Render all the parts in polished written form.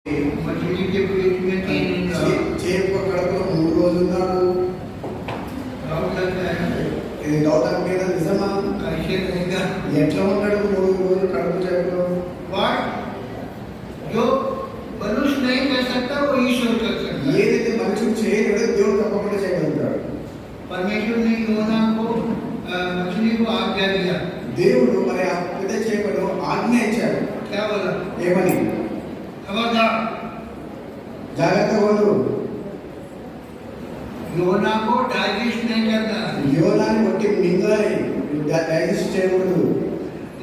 मछली के पेट में 3 दिन रहा। చేప కడుపులో 3 రోజులు ఉన్నాడు. डाउट लगता है ఇది డౌట్ మీద నిజమా? कैसे रहेगा? ఎట్లా ఉంటాడు 3 రోజులు కడుపు చేపలో? What जो मनुष्य नहीं कर सकता वो ईश्वर कर सकता है। ఏదైతే మనుషుడు చేయలేడో దేవుడు తప్పకుండా చేయగలుగుతాడు. परमेश्वर ने योना को मछली को आज्ञा दिया। దేవుడు మరి ఆ పెద్ద చేపను ఆజ్ఞ ఇచ్చాడు. क्या बोला? ఏమని? खबरदार జాగ్రత్తగా ఉండు. योना को डाइजेस्ट नहीं करना, యోనాని ఒట్టి మింగాలి, డైజెస్ట్ చేయకూడదు,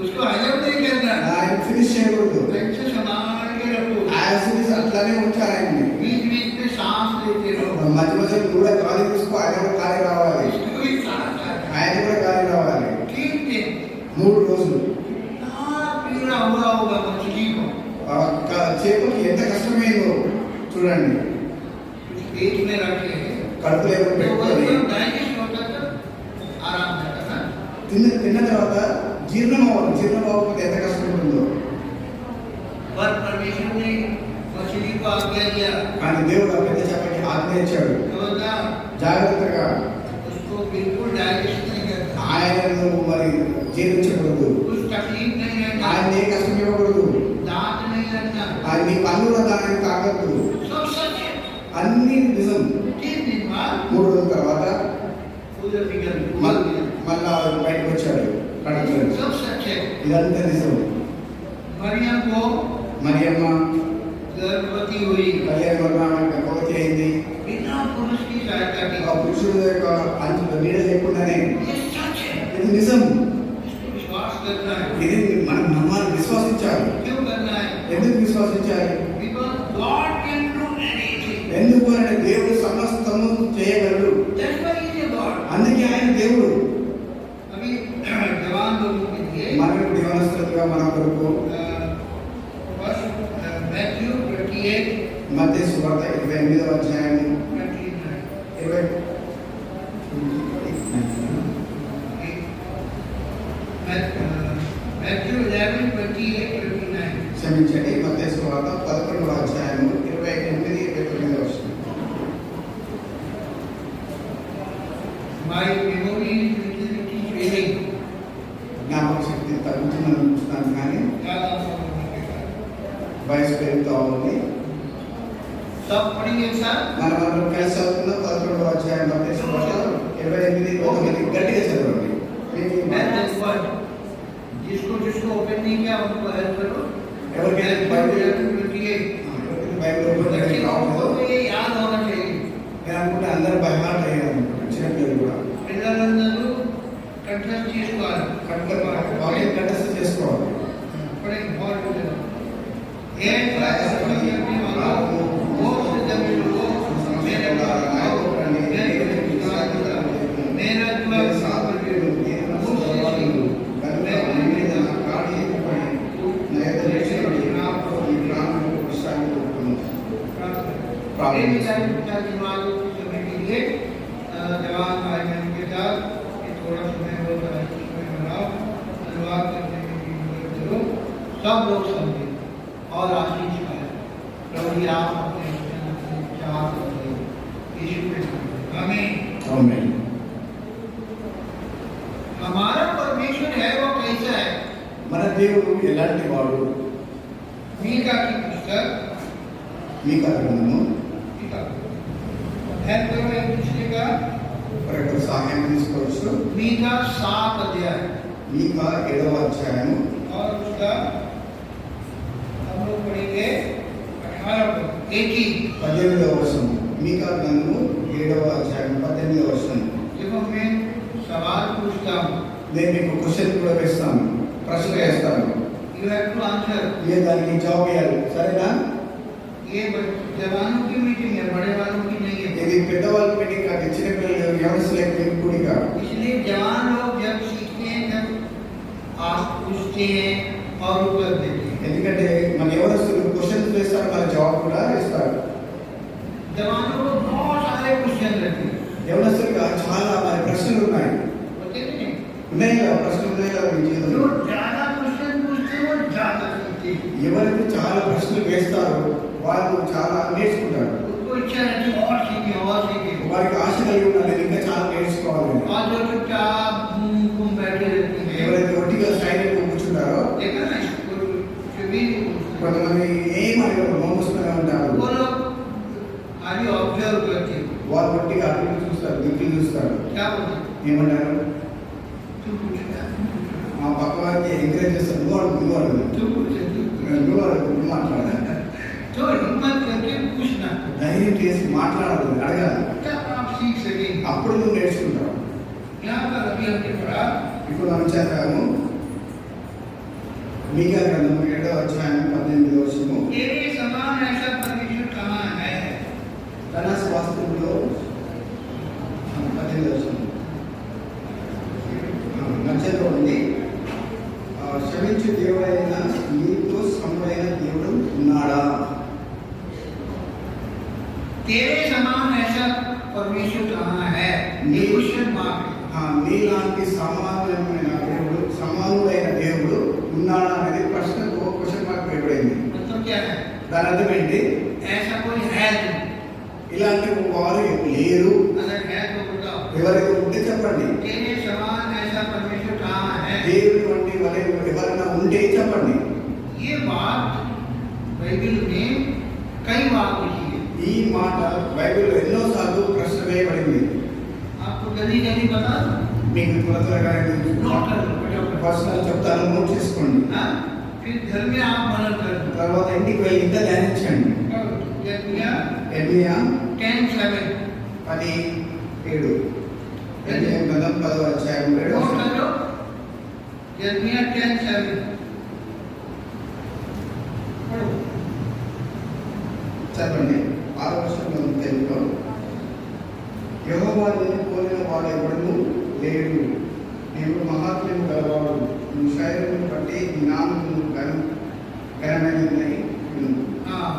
उसको हजम नहीं करना, ఆయన ఫినిష్ చేయకూడదు. अच्छे संभाल के रखो। యాసిడ్ అట్లానే ఉంచాలి ఆయన్ని. बीच बीच में सांस लेते रहो। మధ్య మధ్యలో కూడా గాలి తీసుకో, ఆయన కూడా గాలి రావాలి, इसको भी सांस आता है। ఆయన కూడా గాలి రావాలి. 3 दिन 3 రోజులు पीड़ा हुआ होगा मछली को। చేపకి ఎంత కష్టమైందో చూడండి. पेट में रखे కడుపులో ఏమో పెట్టుకొని डाइजेस्ट होता था, आराम रहता था। తిన్న తర్వాత జీర్ణం అవ్వకపోతే ఎంత కష్టం ఉంటుందో. पर परमेश्वर ने मछली को आज्ञा दिया, కానీ దేవుడు ఆ పెద్ద చేపకి ఆజ్ఞ ఇచ్చాడు, జాగ్రత్తగా उसको बिल्कुल डाइजेस्ट नहीं करना, ఆయనను మరి జీర్ణించకూడదు, कुछ तकलीफ नहीं रहना, ఆయన ఏ కష్టం ఇవ్వకూడదు, दांत नहीं रखना, ఆయన నీ పన్ను దాన్ని తాగద్దు. सब सच है। అన్ని నిజం. 3 दिन बाद 3 రోజుల తర్వాత उधर निकल మళ్ళా బయటకు వచ్చాడు కడుపులో. सब सच है। ఇదంతా నిజం. मरियम को మరియమ్మ गर्भवती हुई గర్భవతి అయింది. बिना पुरुष की सहायता ఆ के। పురుషుడు యొక్క నీడ లేకుండానే. ये सच है, ఇది నిజం. इसको विश्वास करना है। ఇది మనం నమ్మాలి, విశ్వసించాలి. क्यों करना है? ఎందుకు విశ్వసించాలి? Because God can do anything. ఎందుకు అంటే దేవుడు సమస్తము చేయగలడు, That's why he is a God. అందుకే ఆయన దేవుడు. अभी जवान लोगों के लिए మనం యవనస్తులుగా మన కొరకు मैथ्यू 28 మత్తయి సువార్త 28వ అధ్యాయము 29 मैथ्यू 11 28 29 క్షమించండి, మత్తయి సువార్త 11వ అధ్యాయము 28 29వ వచనం. My memory is little bit failing. జ్ఞాపక శక్తి తగ్గుతుందని అనుకుంటున్నాను, కానీ వయసు పెరుగుతూ ఉంది. सब पढ़ेंगे सर। మనం కలిసి చదువుతున్న 11వ అధ్యాయం మత్తయి సువార్త 28 29 గట్టిగా చదవండి. जिसको जिसको ओपन नहीं किया उनको हेल्प करो। ఎవరికైనా బైబిల్ ఓపెన్ చేయడానికి రావట్లేదు, ये याद होना चाहिए। నేను అనుకుంటే అందరూ బైహార్ట్ అయ్యారు అనుకుంటున్నాను, చిన్నపిల్లలు కూడా. పిల్లలందరూ కంఠస్థ చేసుకోవాలి, వాక్యం కంఠస్థ చేసుకోవాలి. పడే बहुत ये क्लास में अपने वालों वो जब लोग मेरे मेरा दुआ साथ जवान भाई बहन के साथ थोड़ा समय हो बनाओ, अनुवाद करने की मदद करो, सब लोग समझे और आशीष पाए। प्रभु जी आप अपने चाह यीशु के आमीन। आमीन। हमारा परमेश्वर है वो कैसा है? మన దేవుడు ఎలాంటి వాడు? मीका की पुस्तक మీకా గ్రంథము हेल्प करो एक दूसरे का। ఒకరి సహాయం తీసుకోవచ్చు. मीका 7 अध्याय మీకా 7వ అధ్యాయము और उसका हम लोग पढ़ेंगे 18 पद एक ही 18వ వచనం. మీకా గ్రంథము 7వ అధ్యాయం 18వ వచనం. देखो मैं सवाल पूछता हूँ, నేను మీకు క్వశ్చన్ కూడా వేస్తాను, ప్రశ్న వేస్తాను, यू हैव टू आंसर। ఏ దానికి జవాబు ఇవ్వాలి, సరేనా? ये जवानों की मीटिंग है, बड़े वालों की नहीं है। ఇది పెద్దవాళ్ళ మీటింగ్ కాదు, చిన్నపిల్లలు యవనస్తులకి కూడిక. इसलिए जवान लोग जब सीखते हैं तब आप पूछते हैं और उत्तर देते हैं। ఎందుకంటే మన యవనస్తులు క్వశ్చన్స్ వేస్తారు, మన జవాబు కూడా ఇస్తారు. जवानों को बहुत सारे क्वेश्चन रहते हैं, యవనస్తులుగా చాలా మరి ప్రశ్నలు ఉన్నాయి. होते नहीं? ఉన్నాయి కదా, ప్రశ్నలు ఉన్నాయి కదా మీ जो జీవితంలో. ज्यादा क्वेश्चन पूछते हैं वो ज्यादा सीखते हैं। ఎవరికి చాలా ప్రశ్నలు వేస్తారో వాళ్ళు చాలా నేర్చుకుంటారు. उसको इच्छा रहती है और सीखे और सीखे। వారికి ఆశ కలిగి ఉన్నారు, నేను ఇంకా చాలా నేర్చుకోవాలి. और जो चुपचाप घूम बैठे रहते हैं, ఎవరైతే ఒట్టిగా సైలెంట్ కూర్చుంటారో, देखा ना इसको कभी కొంతమంది ఏం అడగరు, మౌనస్తూనే ఉంటారు. वो लोग खाली ऑब्जर्व करते हैं। వాళ్ళు ఒట్టిగా అటు ఇటు చూస్తారు, దిక్కులు చూస్తారు. क्या बोलते हैं? ఏమంటారు? तू पूछ क्या? మా పక్క వారికి ఎంకరేజ్ చేస్తారు, నువ్వు అడుగు, నువ్వు అడుగు, तू पूछ నువ్వు అడుగు, నువ్వు మాట్లాడాలి. तो हिम्मत करके पूछना, ధైర్యం చేసి మాట్లాడాలి, అడగాలి. तब आप सीख सकेंगे। అప్పుడు నువ్వు నేర్చుకుంటావు. यहाँ पर अभी हमने पढ़ा ఇప్పుడు మనం చదివాము మీకా గ్రంథం 7వ అధ్యాయం 18వ వచనము. तेरे समान ऐसा परमेश्वर कहाँ है? తన స్వాస్థ్యంలో 18వ వచనం మధ్యలో ఉంది. క్షమించు దేవుడైన నీతో సముడైన దేవుడు ఉన్నాడా? तेरे समान ऐसा परमेश्वर कहाँ है? ये क्वेश्चन मार्क है। నీలాంటి సమానమైన దేవుడు, సమానుడైన దేవుడు ఉన్నాడా అనేది ప్రశ్నకు క్వశ్చన్ మార్క్ పెట్టబడింది. मतलब क्या है? దాని అర్థం ఏంటి? ऐसा कोई है नहीं। ఇలాంటి వారు లేరు. अगर है तो बताओ। ఎవరైతే ఉంటే చెప్పండి. तेरे समान ऐसा परमेश्वर कहाँ है? దేవుడి వంటి వలె ఎవరైనా ఉంటే చెప్పండి. ये बात बाइबल में कई बार लिखी है। ఈ మాట బైబిల్లో ఎన్నోసార్లు ప్రశ్న వేయబడింది. आपको जल्दी जल्दी बता दूं? మీకు త్వరగా नोट कर लो, फटाफट। పర్సనల్ చెప్తాను, నోట్ చేసుకోండి. हाँ? फिर घर में आप मनन कर लो। తర్వాత ఇంటికి వెళ్ళి ఇంకా ధ్యానించండి. यर्मिया ఎర్మియా 10:7 17 ఎర్మియా గ్రంథం 10వ అధ్యాయం 7వ नोट వచనం. कर लो। यर्मिया 10:7 पढ़ो। చదవండి. 6వ వచనంలో తెలుగులో, యెహోవా నిన్ను పోలిన వాడెవడను లేడు, నీవు మహాత్మ్యం గలవాడు, నీ శరీరమును బట్టి నీ నామమును ఘనమైనదని. हाँ,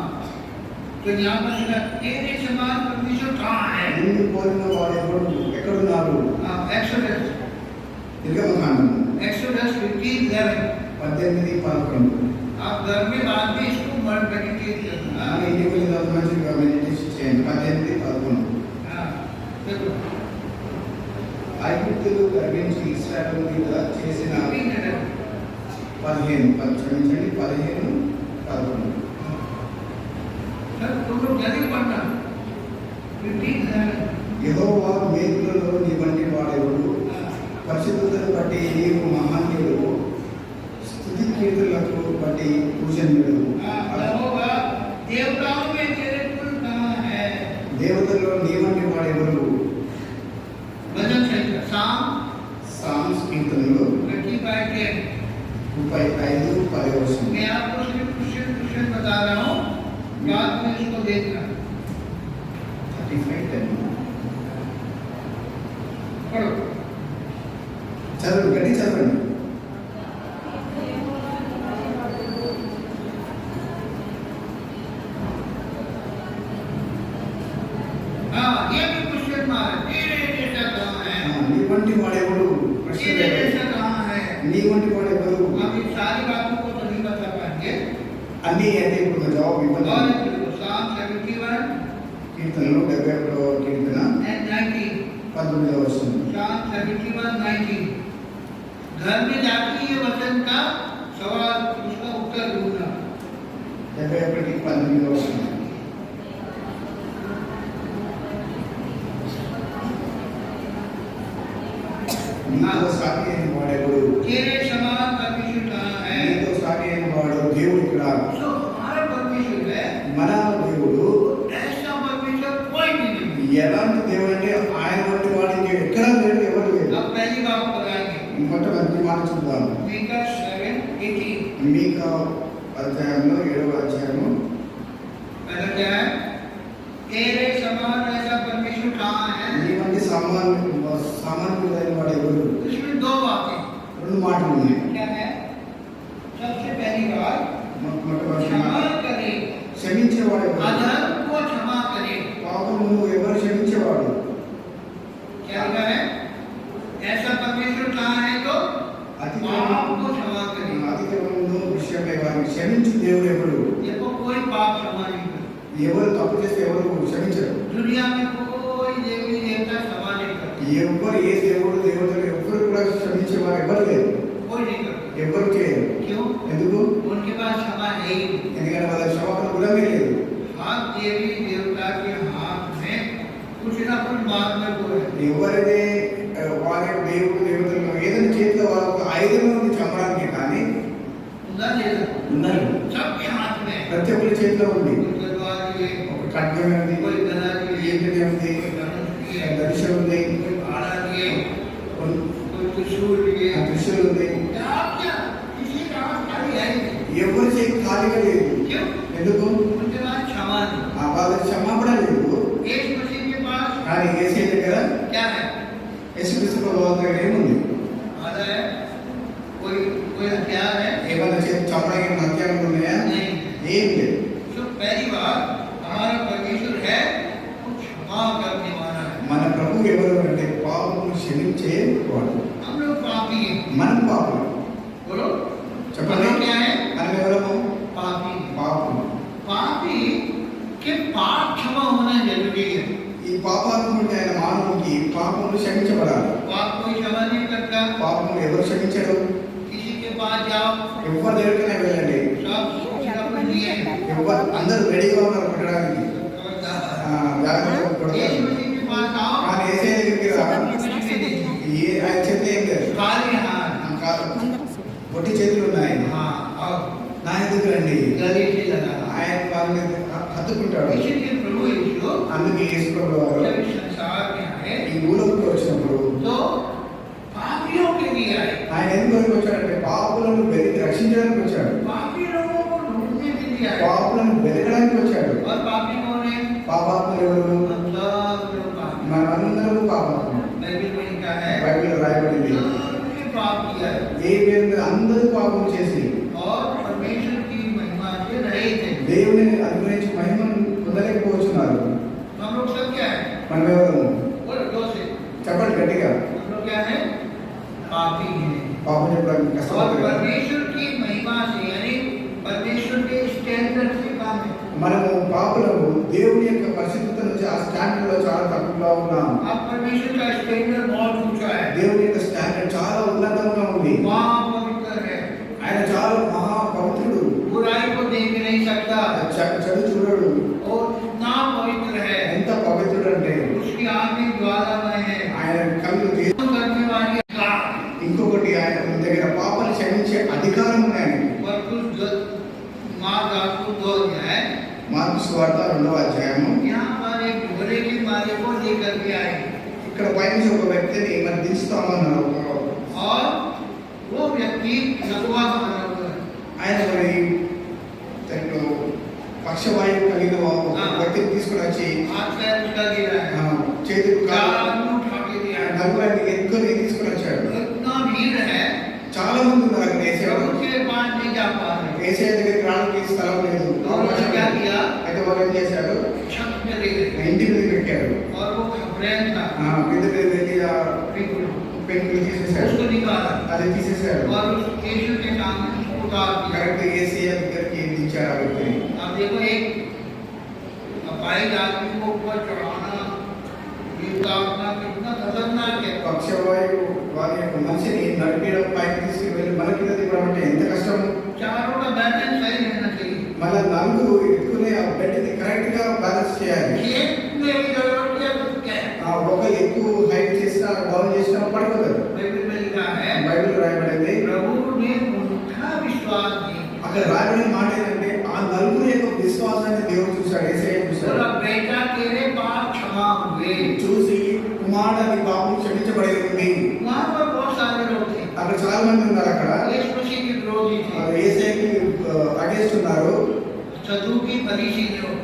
तो यहाँ पर लिखा तेरे समान परमेश्वर कहाँ है? నిన్ను పోలిన వాడెవడు ఎక్కడున్నారు? एक्सोडस నిర్గమకాండం 15:11। 18-11. आप घर में बाद में इसको मेडिटेट करना। ఇంటికి వెళ్ళిన తర్వాత మంచిగా మెడిటేషన్ చేయండి. 18-11. हाँ, देखो ఐగుప్తులు గర్వించి ఇశ్రాయేలు మీద చేసిన अभी नजर 15-11. सर तुम लोग जल्दी पढ़ना। 15:11 యెహోవా మేకులలో నీ వంటి వాడెవడు, పరిశుద్ధతను బట్టి నీవు మహాన్యుడు, స్తుతి కీర్తనలకు బట్టి పూజనీయుడు. होगा देवताओं में तेरे कुल कहाँ है? దేవతల్లో నీ వంటి వాడెవడు? भजन संहिता సామ్స్ కీర్తనలు 35:10। 35-10 వచనం. मैं आपको सिर्फ क्वेश्चन बता रहा हूँ, बाद में इसको देखना। 35:10. पढ़ो। చదవండి, గట్టి చదవండి. हाँ, ये भी क्वेश्चन मार्क। तेरे जैसा कहाँ है? నీ వంటి వాడెవడు? ప్రశ్న तेरे వేయబడింది. जैसा कहाँ है? నీ వంటి వాడెవడు? आप इन सारी बातों को तो नहीं बता पाएंगे। అన్నీ అయితే ఇప్పుడు జవాబు ఇవ్వండి. और Psalm 71 కీర్తనలు 71వ కీర్తన and 19। 19వ వచనం. Psalm 71:19। घर में जाके ये वचन का सवाल, उसका उत्तर ढूंढना। 71:19వ వచనం. నీతో సాటి అయిన వాడెవడు? तेरे समान परमेश्वर कहाँ है? నీతో సాటి అయిన వాడు దేవుడు ఇక్కడ. जो हमारा परमेश्वर है, మన దేవుడు ऐसा परमेश्वर कोई भी नहीं। ఎలాంటి దేవుడు అంటే ఆయన వంటి వాడు ఎక్కడా లేడు, ఎవరు లేరు. अब पहली बात बताएंगे। మొట్టమొదటి మాట చూద్దాం. मीका 7:18। మీకా అధ్యాయంలో 7వ అధ్యాయము पहला क्या है? तेरे समान ऐसा परमेश्वर कहाँ है? నీ వంటి సామాన్యుడైన వాడు ఎవరు? इसमें दो बातें। రెండు మాటలు ఉన్నాయి. क्या है? सबसे पहली बात, మొట్టమొదటి क्षमा మాట, करे, క్షమించేవాడు ఎవరు? अधर्म को क्षमा करे। పాపమును ఎవరు క్షమించేవాడు? क्या लिखा है? ऐसा परमेश्वर कहाँ है? तो पाप को क्षमा करे। అతిక్రమమును విషయమై వారిని క్షమించు దేవుడు ఎవరు? देखो कोई पाप क्षमा नहीं करता। ఎవరు తప్పు చేస్తే ఎవరు క్షమించరు. दुनिया में कोई देवी देवता क्षमा नहीं करते, ఎవరు ఏ దేవుడు దేవతలు ఎవరు కూడా క్షమించేవారు ఎవరు లేరు, कोई नहीं करते। ఎవరు చేయరు. क्यों? ఎందుకు? उनके पास क्षमा है ही नहीं। ఎందుకంటే వాళ్ళ క్షమాపణ గుణమే లేదు. हाथ देवी देवता के हाथ में कुछ ना कुछ बात में वो है। ఎవరైతే వారి దేవుడు దేవతలు ఏదైనా చేతిలో వాళ్ళకు ఆయుధం ఉంది చంపడానికి, కానీ उनका లేదు, ఉన్నారు सबके हाथ में। ప్రతి ఒక్కరి చేతిలో ఉంది. कोई तलवार लिए, ఒక ఖడ్గం ఉంది, कोई गदा लिए, ఏంటనే ఉంది, कोई धनुष लिए, దర్శనం ఉంది, कोई भाला लिए, కొన్ని कोई त्रिशूल लिए। త్రిశూలం ఉంది. क्या किसी का हाथ खाली है ही नहीं। ఎవరి చేతి ఖాళీగా లేదు. क्यों? ఎందుకు? उनके पास क्षमा नहीं। వాళ్ళ క్షమాపణ లేదు. यीशु मसीह के पास కానీ యేసు దగ్గర, क्या है? యేసుక్రీస్తు ప్రభువు దగ్గర ఏముంది? आधा है, कोई कोई हथियार है? ఏమైనా చేతి చంపడానికి హత్యాలు ఉన్నాయా? नहीं। ఏం లేదు. तो पहली बात हमारा परमेश्वर है वो क्षमा करने वाला है। మన ప్రభు ఎవరు అంటే పాపము క్షమించే వాడు. हम लोग पापी हैं। మనం పాపం. बोलो చెప్పండి, हम क्या है? మనం ఎవరము? पापी। పాపం. पापी के पाप क्षमा होना जरूरी है। ఈ పాపాత్ముడు అయిన మానవునికి పాపములు క్షమించబడాలి. पाप कोई क्षमा नहीं करता। పాపములు ఎవరు క్షమించడు? किसी के पास जाओ, ఎవరి దగ్గరికైనా వెళ్ళండి, सब कुछ लिए ఎవరు అందరూ రెడీగా ఉన్నారు కొట్టడానికి, జాగ్రత్తగా यीशु కొడతారు. मसीह के पास आओ, కానీ యేసయ్య దగ్గరికి రా, कुछ भी नहीं, ఆయన చేతిలో ఏం లేదు. खाली हाथ। కాదు, పొట్టి చేతులు ఉన్నాయి. हाँ, और నా ఎందుకు రండి, गले से लगा। ఆయన వాళ్ళని హత్తుకుంటాడు. इसीलिए प्रभु यीशु అందుకే యేసు ప్రభువు వారు जब इस संसार में आए ఈ భూలోకి వచ్చినప్పుడు तो पापियों के लिए आए। ఆయన ఎందుకు వచ్చాడంటే పాపులను రక్షించడానికి వచ్చాడు, पापी लोगों को ढूंढने के लिए आए। పాపులను వెతకడానికి వచ్చాడు. और पापी कौन है? పాపాత్ములు ఎవరు? हम सब लोग पापी। మనమందరూ పాపాత్ములు. बाइबल में लिखा है బైబిల్లో రాయబడింది, सबने पाप किया है ఏ పేరు అందరూ పాపం చేసి और परमेश्वर की महिमा से रहे थे। దేవుని అనుగ్రహించి మహిమను పొందలేకపోతున్నారు. हम लोग सब क्या है? మనం ఎవరు? बोलो जोर से। చెప్పండి గట్టిగా. हम लोग क्या है? पापी हैं। పాపం చెప్పడానికి और కష్టపడుతుంది. परमेश्वर की महिमा से यानी परमेश्वर के स्टैंडर्ड से काम है। మనము పాపులము దేవుని యొక్క పరిశుద్ధత నుంచి ఆ స్టాండర్డ్ లో చాలా తక్కువగా ఉన్నాం. अब परमेश्वर का स्टैंडर्ड बहुत ऊंचा है। దేవుని యొక్క స్టాండర్డ్ చాలా ఉన్నతంగా ఉంది. महापवित्र है। ఆయన చాలా మహాపవిత్రుడు. बुराई को देख नहीं सकता చెడు చూడడు. और इतना पवित्र है। ఎంత పవిత్రుడు అంటే उसकी आंखें ज्वालामय है। ఆయన కళ్ళు करने वाली ఇంకొకటి ఆయన దగ్గర పాపాలు క్షమించే అధికారం ఉంది ఆయనకి. और कुछ मार्ग आपको दो है। మార్కు సువార్త 2వ అధ్యాయము. यहाँ पर एक घोड़े के मालिक को लेकर के आए ఇక్కడ పైనుంచి ఒక వ్యక్తిని మరి దించుతామన్నారు. और वो व्यक्ति लकवा बना हुआ है। ఆయన మరి తనలో పక్షవాయువు కలిగిన ఒక వ్యక్తిని తీసుకుని వచ్చి हाथ पैर उसका गिरा है। చేతులు चार आदमी उठा के दिया है। నలుగురిని ఎత్తుకొని తీసుకుని వచ్చాడు. इतना भीड़ है చాలా మంది ఉన్నారు అక్కడ. प्रभु के पास नहीं जा पा रहे। ఏసయ్య దగ్గరికి రావడానికి స్థలం లేదు. तो उन्होंने क्या किया? అయితే వాళ్ళు ఏం చేశారు? छत में ले गए ఇంటి మీద పెట్టారు. और वो खबरें था మీద మీద వెళ్ళి ఆ बिल्कुल పెన్నులు తీసేశారు. उसको निकाला అది తీసేశారు. और उस यीशु के सामने उतार दिया। కరెక్ట్ ఏసయ్య దగ్గరికి దించారు ఆ వ్యక్తిని. अब देखो एक अपाहिज आदमी को ऊपर चढ़ाना, ये उतारना कितना खतरनाक है। పక్షవాయువు వారి యొక్క మనిషిని నడిపేయడం, పైకి తీసుకువెళ్ళి మన కింద దిగడం అంటే ఎంత కష్టం. चारों का बैलेंस सही रहना चाहिए। మళ్ళీ నలుగురు ఎత్తుకునే ఆ బెడ్ని కరెక్ట్ గా బ్యాలెన్స్ చేయాలి. एक में गड़बड़ किया तो क्या है? ఒక ఎక్కువ హైట్ చేసినా డౌన్ చేసినా పడిపోతారు. बाइबल में लिखा है బైబిల్ రాయబడింది, प्रभु ने उनका विश्वास नहीं। అక్కడ రాయబడిన మాట ఏంటంటే ఆ నలుగురు యొక్క విశ్వాసాన్ని దేవుడు చూశాడు, యేసయ్య చూశాడు. बोला बेटा तेरे पाप क्षमा हुए। చూసి కుమారుని పాపం క్షమించబడి ఉంది. वहाँ पर बहुत सारे लोग थे। అక్కడ చాలా మంది ఉన్నారు. అక్కడ यीशु मसीह के विरोधी थे। యేసయ్యకి అగేన్స్ట్ ఉన్నారు. सदूकी फरीसी लोग।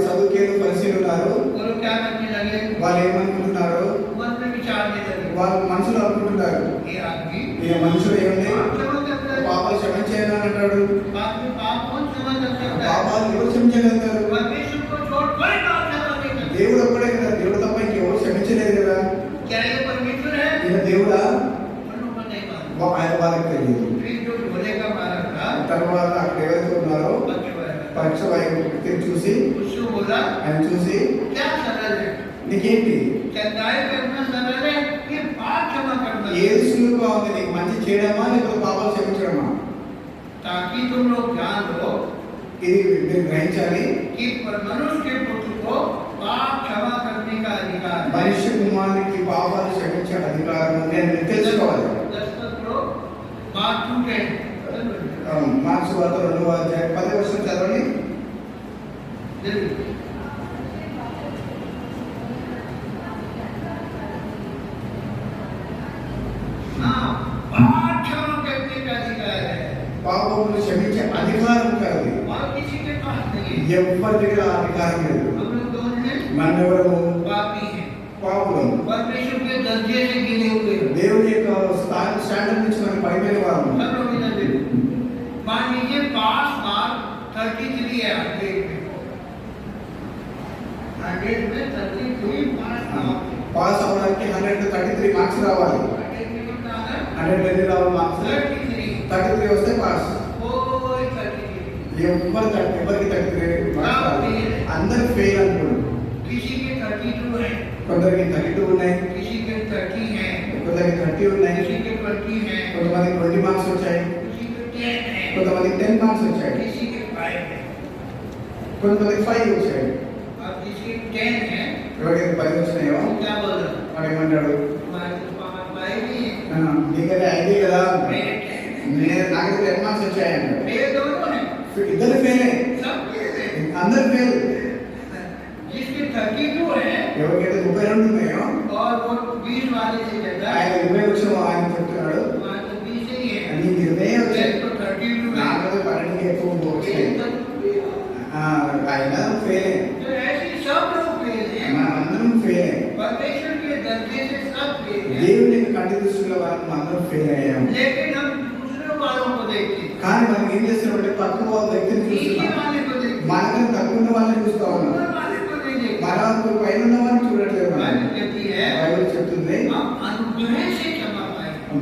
సదుకేయులు పరిశీలు ఉన్నారు. वो लोग क्या करने लगे? వాళ్ళు ఏమనుకుంటున్నారు? मन में विचारने लगे వాళ్ళు మనసులో అనుకుంటున్నారు, ये आदमी ఈ మనుషుడు ఏముంది पाप क्षमा करता है। పాపాలు క్షమించేయను అని అంటాడు. बाद में पाप कौन क्षमा कर सकता है? పాపాలు ఎవరు క్షమించగలుగుతారు? परमेश्वर को छोड़ कोई पाप क्षमा नहीं कर सकता। దేవుడు ఒక్కడే కదా, దేవుడు తప్ప ఇంకెవరు క్షమించలేదు కదా. क्या ये परमेश्वर है? ఈయన దేవుడా? उन्होंने नहीं माना। ఆయన వాళ్ళకి తెలియదు. फिर जो घोड़े का मारा था తర్వాత అక్కడ ఎవరైతే ఉన్నారో पक्षवायु, పక్షవాయువు వ్యక్తిని చూసి उससे बोला ఆయన చూసి क्या सरल है నీకేంటి चंदाई करना सरल है कि पाप क्षमा करना ఏది సులువుగా ఉంది, నీకు మంచి చేయడమా లేకపోతే పాపాలు క్షమించడమా? ताकि तुम लोग जान लो ఇది మీరు గ్రహించాలి. कि मनुष्य के पुत्र को पाप क्षमा करने का अधिकार है। మనిషి కుమారునికి పాపాలు క్షమించే అధికారం ఉంది అని మీరు తెలుసుకోవాలి. మార్క్స్ వార్త 2వ అధ్యాయం 10వ వచనం చదవండి. పాపములు క్షమించే అధికారం కలది. ఎవరి దగ్గర అధికారం లేదు. మనమెవరము పాపులము. దేవుని యొక్క స్టాండర్డ్ నుంచి మనం పైపోయిన వారు. मान लीजिए पास मार्क 33 है 100 में 33 పాస్ అవ్వడానికి 133 మార్క్స్ రావాలి. 100 ఎన్ని రావాలి మార్క్స్? 33 వస్తే పాస్. ఎవరికి 33 మార్క్స్ రావాలి? అందరూ ఫెయిల్ అనుకోండి. కొందరికి 32 ఉన్నాయి, కొందరికి 30 ఉన్నాయి, కొంతమంది 20 మార్క్స్ వచ్చాయి, కొంతమంది 10 మార్క్స్ వచ్చాయి, కొంతమంది 5 వచ్చాయి. ఎవరికి 10 వచ్చినాయో వాడు ఏమంటాడు? నీకైతే 5 కదా, నాకు 10 మార్క్స్ వచ్చాయంట. ఇద్దరు ఫెయిల్, అందరు ఫెయిల్. ఎవరికైతే 32 ఉన్నాయో ఆయన 20 వచ్చిన ఆయన చెప్తున్నాడు నీకు 20 వచ్చాయి, నాకు 12 ఎక్కువ వచ్చాయి. ఆయన ఫెయిల్, అందరం ఫెయిల్. దేవుని కంటి దృష్టిలో మనం అందరం ఫెయిల్ అయ్యాము. కానీ మనం ఏం చేస్తున్నామంటే తక్కువ వ్యక్తిని చూస్తున్నాం, మనకన్నా తక్కువ ఉన్న వాళ్ళని చూస్తా ఉన్నాం, మన పైన ఉన్న వాళ్ళని చూడట్లేదు. బైబిల్ చెప్తుంది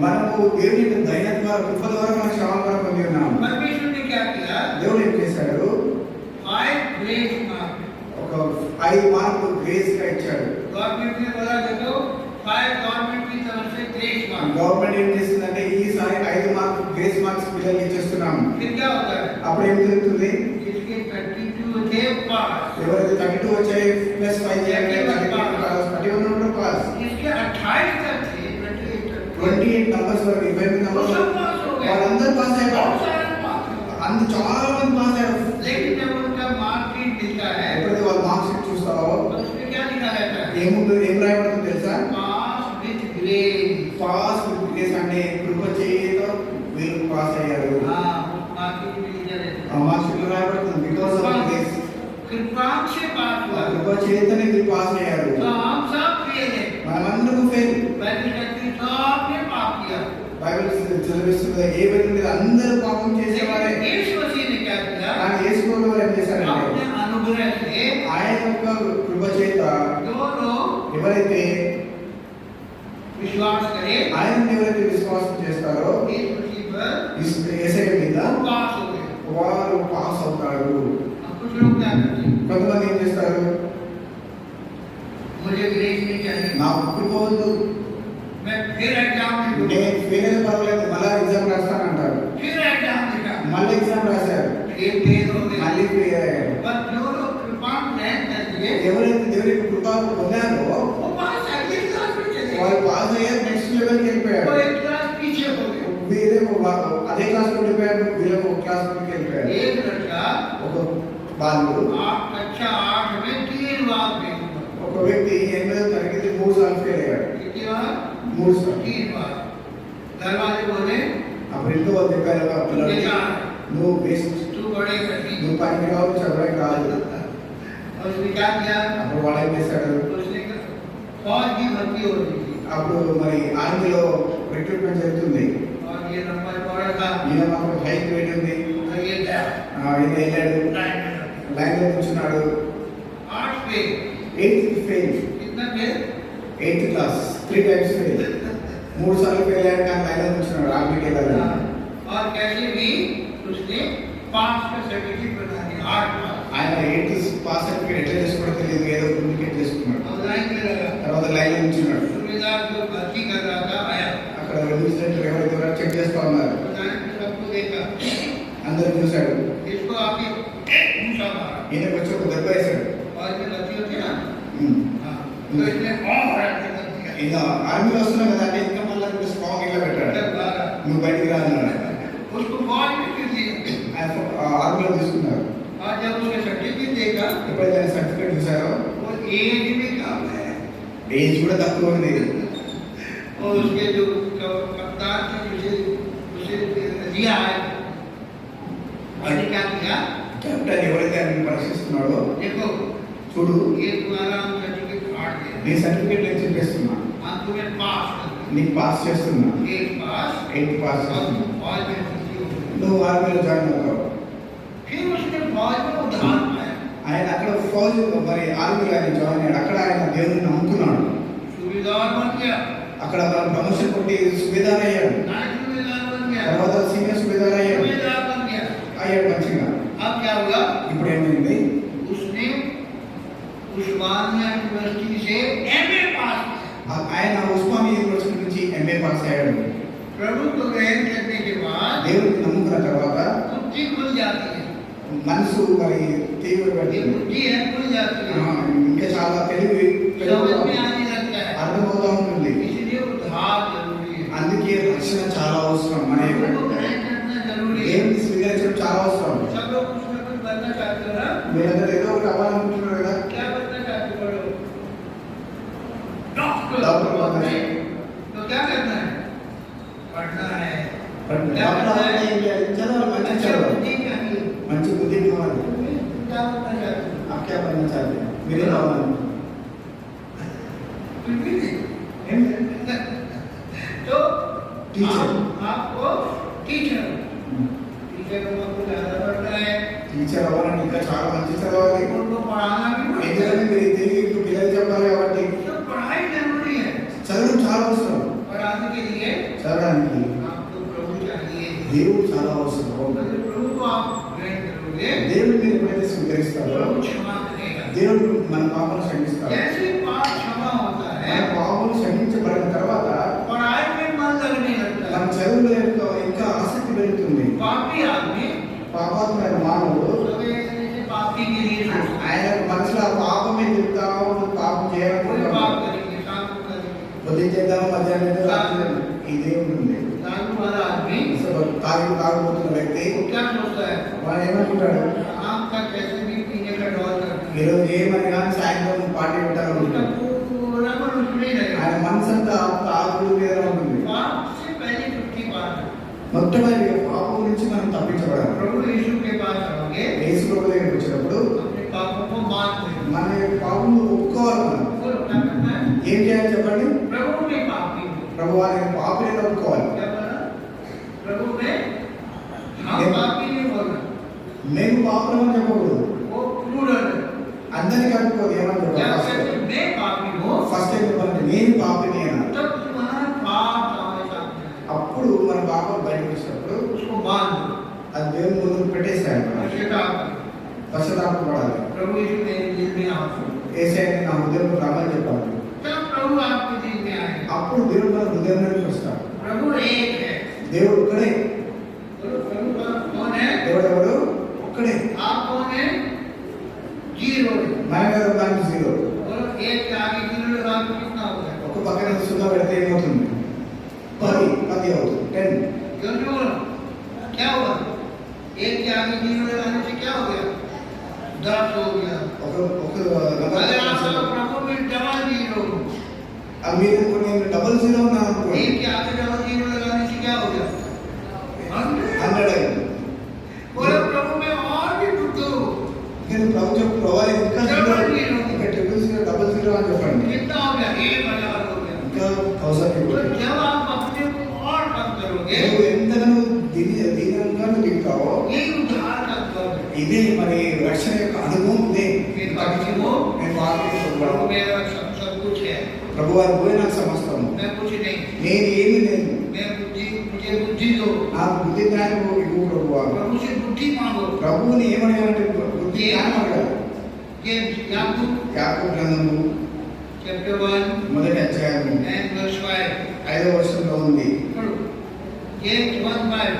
మనము దేవుని దయ ద్వారా కృప ద్వారా మనం క్షమ ద్వారా పొంది ఉన్నాము. దేవుడు ఏం చేశాడు? ఒక 5 మార్కులు గ్రేస్ గా ఇచ్చాడు. గవర్నమెంట్ ఏం చేస్తుందంటే ఈసారి 5 మార్కులు గ్రేస్ మార్క్స్ పిల్లలకి ఇచ్చేస్తున్నాము. అప్పుడు ఏం జరుగుతుంది? ఎవరైతే 32 వచ్చాయి ప్లస్ 5 చేయండి 31 పాస్. 28 నంబర్స్ వరకు 28 నంబర్స్ వాళ్ళందరూ పాస్ అయ్యారు. అందరూ చాలా మంది పాస్ అయ్యారు. ఎప్పుడైతే వాళ్ళు మార్క్స్ షీట్ చూస్తావో ఏముంటుంది, ఏం రాయబడుతుంది తెలుసా? పాస్ విత్ గ్రేస్ అంటే కృప చేయతో వీళ్ళు పాస్ అయ్యారు. మార్క్స్ షీట్ రాయబడుతుంది బికాజ్ ఆఫ్ గ్రేస్. కృప చేతనే వీళ్ళు పాస్ అయ్యారు. మనమందరం ఫెయిల్. బైబిల్ చదివిస్తుంది ఏమైంది, అందరూ పాపం చేసేవారే. కానీ యేసుప్రభు వారు ఏం చేశారంటే ఆయన యొక్క కృప చేత ఎవరైతే ఆయన ఎవరైతే విశ్వాసం చేస్తారో యేసయ్య మీద వారు పాస్ అవుతారు. కొంతమంది ఏం చేస్తారు? నాకు కృప వద్దు, నేను ఫెయిల్ అయితే పర్వాలేదు మళ్ళీ ఎగ్జామ్ రాస్తానంటారు. మళ్ళీ ఎగ్జామ్ రాశారు, మళ్ళీ ఫెయిల్ అయ్యారు. ఎవరైతే దేవుడి కృప పొందారో వాళ్ళు పాస్ అయ్యారు, నెక్స్ట్ లెవెల్కి వెళ్ళిపోయారు. వీరే అదే క్లాస్ లో వెళ్ళిపోయారు, వీళ్ళ ఒక క్లాస్ లోకి వెళ్ళిపోయారు. ఒక వాళ్ళు ఒక వ్యక్తి 8వ తరగతి 3 సార్లు ఫెయిల్ అయ్యాడు. 3 సార్లు. అప్పుడు ఇంట్లో వాళ్ళు చెప్పారు నువ్వు బెస్ట్, నువ్వు పనికి రావు, చదవడం కాదు. అప్పుడు వాడు ఏం చేశాడు? అప్పుడు మరి ఆర్మీలో రిక్రూట్మెంట్ జరుగుతుంది. ఈయన మాకు హై గ్రేడ్ ఉంది, ఈయన వెళ్ళాడు, లైన్ లో కూర్చున్నాడు. 8th fail, 8th class 3 times fail, 3 సార్లు ఫెయిల్ అయ్యాడు. కానీ లైన్ లో కూర్చున్నాడు ఆర్మీకి వెళ్ళాలి. ఆయన 8th పాస్ సర్టిఫికేట్ ఎట్లా చేసుకోవడం తెలియదు, ఏదో డూప్లికేట్ చేసుకున్నాడు. अब लाइन में लगा, తర్వాత లైన్ ఉంచున్నాడు. सूबेदार जो भर्ती कर रहा था आया, అక్కడ అడ్మినిస్ట్రేటర్ ఎవరైతే ఉన్నారో చెక్ చేస్తా ఉన్నారు. लाइन में सबको देखा, అందరూ చూశాడు. इसको आके ऊंचा मारा, ఈయనకు వచ్చి ఒక దెబ్బ వేశాడు. और इसमें लड़की होती है ना, ఉమ్. हाँ, तो इसने और ऐसे कर दिया, ఈయన ఆర్మీలో వస్తున్నావు కదా అంటే ఇంకా మళ్ళీ కూడా స్ట్రాంగ్ ఇలా పెట్టాడు. जब मारा, నువ్వు బయటికి రా అన్నాడు. उसको बहुत फिर दिया, ఆయన ఆర్మీలో తీసుకున్నారు. और जब उसने सर्टिफिकेट देखा, ఎప్పుడైతే ఆయన సర్టిఫికేట్ చూసారో वो एज भी कम है, ఏజ్ కూడా తక్కువ ఉంది. और उसके जो कप्तान थे उसे दिया है, उसने क्या किया, కెప్టెన్ ఎవరైతే ఆయన పరీక్షిస్తున్నాడో देखो చూడు, ये तुम्हारा सर्टिफिकेट फाड़ दिया, నీ సర్టిఫికేట్ నేను చెప్పేస్తున్నా, हम तुम्हें पास कर दिया, నీకు పాస్ చేస్తున్నా, 8 पास 8 పాస్ और చేస్తున్నా, फौज में भर्ती हो गए। నువ్వు ఆర్మీలో జాయిన్ అవుతావు. फिर उसने फौज में उद्धार पाया, ఆయన అక్కడ ఫౌజ్ మరి ఆర్మీలో ఆయన జాయిన్ అయ్యాడు. అక్కడ ఆయన దేవుని నమ్ముకున్నాడు. सूबेदार बन गया, అక్కడ ప్రమోషన్ కొట్టి సుబేదార్ అయ్యాడు. नायक सूबेदार बन गया, తర్వాత సీనియర్ సుబేదార్ అయ్యాడు. सूबेदार बन गया। అయ్యాడు మంచిగా. अब क्या हुआ, ఇప్పుడు ఏమైంది, उसने उस्मानिया यूनिवर्सिटी से एमए पास किया। ఆయన ఉస్మానియా యూనివర్సిటీ నుంచి ఎంఏ పాస్ అయ్యాడు. प्रभु को ग्रहण करने के बाद దేవుడిని నమ్ముకున్న తర్వాత बुद्धि खुल जाती है, మనసు మరి ये తీవ్రపడుతుంది. बुद्धि है खुल जाती है, ఇంకా చాలా తెలివి समझ में आने लगता है, అర్థమవుతా ఉంటుంది. इसलिए उद्धार जरूरी है, అందుకే రక్షణ చాలా అవసరం. మన प्रभु को ग्रहण करना जरूरी है। దేవుని స్వీకరించడం చాలా అవసరం. सब लोग कुछ ना कुछ बनना चाहते हो ना, మీరందరూ ఏదో ఒకటి అవ్వాలనుకుంటున్నారు కదా. क्या बनना चाहते हो, डॉक्टर डॉक्टर बनना बनना है। है, तो क्या करना है, पढ़ना है, డాక్టర్ అవ్వాలంటే ఏం చేయాలి? చదవాలి, మంచి अच्छा చదవాలి, बुद्धि चाहिए, మంచి బుద్ధి కావాలి. क्या बनना चाहते हो, आप क्या बनना चाहते हैं? మీరేం కావాలి? कुछ भी नहीं। ఏం? तो टीचर। आपको टीचर टीचर को आपको ज्यादा पढ़ना है, టీచర్ అవ్వాలంటే ఇంకా చాలా మంచి చదవాలి. उनको पढ़ाना भी पड़ता ఎందుకంటే है, మీరు తెలివి పిల్లలు చెప్పాలి కాబట్టి तो पढ़ाई जरूरी है। చదవడం చాలా అవసరం. पढ़ाने के लिए చదవడానికి आपको प्रभु चाहिए, దేవుడు చాలా అవసరం. अगर प्रभु को आप ग्रहण करोगे, దేవుడు మీరు ఎప్పుడైతే స్వీకరిస్తారో प्रभु क्षमा करेगा। దేవుడు మన పాపను క్షమిస్తాడు. जैसे पाप क्षमा होता है, మన పాపను క్షమించబడిన తర్వాత पढ़ाई में मन लगने लगता మన है। చదువుల యొక్క ఇంకా ఆసక్తి పెరుగుతుంది. पापी आदमी పాపాత్మైన మానవుడు सवेरे से पापी के लिए सोचता है, ఆయన మనసులో ఆ పాపమే చెప్తా ఉంటుంది. పాపం कोई చేయాలనుకుంటాడు. पाप करेंगे, शाम को करेंगे। ఉదయం చేద్దాం, మధ్యాహ్నం చేద్దాం, రాత్రి చేద్దాం. ఇదే ఉంటుంది. दारू वाला आदमी అసలు తాగుబోతున్న వ్యక్తి वो क्या सोचता है, వాడు ఏమనుకుంటాడు, शाम तक कैसे भी पीने का डॉल करता है, ఈరోజు ఏమని కానీ సాయంత్రం పార్టీ उसका పెట్టాలనుకుంటాడు. पूरा मन उसमें ही रहेगा। ఆయన మనసు అంతా తాగుడు మీద ఉంటుంది. पाप से पहले छुट्टी पाना, మొట్టమొదటి పాపం నుంచి మనం తప్పించబడాలి. प्रभु यीशु के पास आओगे, యేసు ప్రభు దగ్గరికి వచ్చినప్పుడు अपने पापों को मान लो। మన పాపం ఒప్పుకోవాలి. మనం बोलो क्या करना है, ఏం చేయాలి చెప్పండి. प्रभु में पापी हो। ప్రభు వారి పాపని ఒప్పుకోవాలి. क्या बोला, प्रभु में हम पापी नहीं बोलना, మేము పాపం అని చెప్పకూడదు. वो प्लूरल है। అందరినీ కలుపుకోదు. ఏమని जब చెప్పాలి? कहते मैं पापी हूँ, ఫస్ట్ టైం చెప్పాలంటే నేను పాపిని అన్నారు. तब तुम्हारा पाप हमारे सामने है, అప్పుడు మన పాపం బయటకు వచ్చినప్పుడు उसको मान लो, అది దేవుని ముందు పెట్టేసాడు. पश्चाताप करो। పశ్చాత్తాపడాలి. प्रभु यीशु मेरे दिल में आओ, ఏసయ్య నా హృదయంలో రమ్మని చెప్పాలి. तब प्रभु आपके दिल में आए। అప్పుడు దేవుడు మన హృదయంలోకి వస్తాడు. प्रभु एक है, దేవుడు ఒక్కడే. बोलो प्रभु कौन है, దేవుడు ఎవడు? ఒక్కడే. आप कौन है, जीरो है। మన మీద దానికి జీరో. बोलो एक के आगे जीरो लगा तो कितना होगा, ఒక పక్కన సున్నా పెడితే ఏమవుతుంది? 10 అవుతుంది. 10. क्यों नहीं बोलो, क्या हुआ, एक के आगे जीरो लगाने से क्या हो गया, 10 हो गया। अगर आप प्रभु में डबल जीरो, మీరు కొన్ని డబుల్ జీరో ఉన్నారు అనుకోండి, एक के आगे डबल जीरो लगाने से क्या हो गया, 100 అయింది. बोलो प्रभु में और भी बुद्धू, కానీ ప్రభు చెప్పు ప్రభావం ఇంకా జీరో, ఇంకా ట్రిపుల్ జీరో, డబుల్ జీరో అని చెప్పండి. कितना हो गया, 1000 हो गया। ఇంకా 1000 तो అయిపోతుంది. जब आप अपने को और कम करोगे, నువ్వు ఎంతగానో దీనంగా నువ్వు దిగుతావో यही उद्धार का द्वार है। ఇదే మరి రక్షణ యొక్క అనుభవం ఇదే. నేను పాపించను, నేను పాపించను. प्रभु मेरा सब कुछ है, ప్రభు వారి పోయి నాకు సమస్తము. मैं कुछ नहीं, నేను ఏమి లేదు. मैं बुद्धि, मुझे बुद्धि दो, నాకు బుద్ధి జ్ఞానం ఇవ్వు ప్రభువా. प्रभु से बुद्धि मांगो, ప్రభువుని ఏమడగాలంటే జ్ఞానం అడగాలి. James, Yakub, యాకోబు గ్రంథము chapter 1 మొదటి అధ్యాయము and verse 5. 5వ వచనంలో ఉంది. पढ़ो। James 1:5.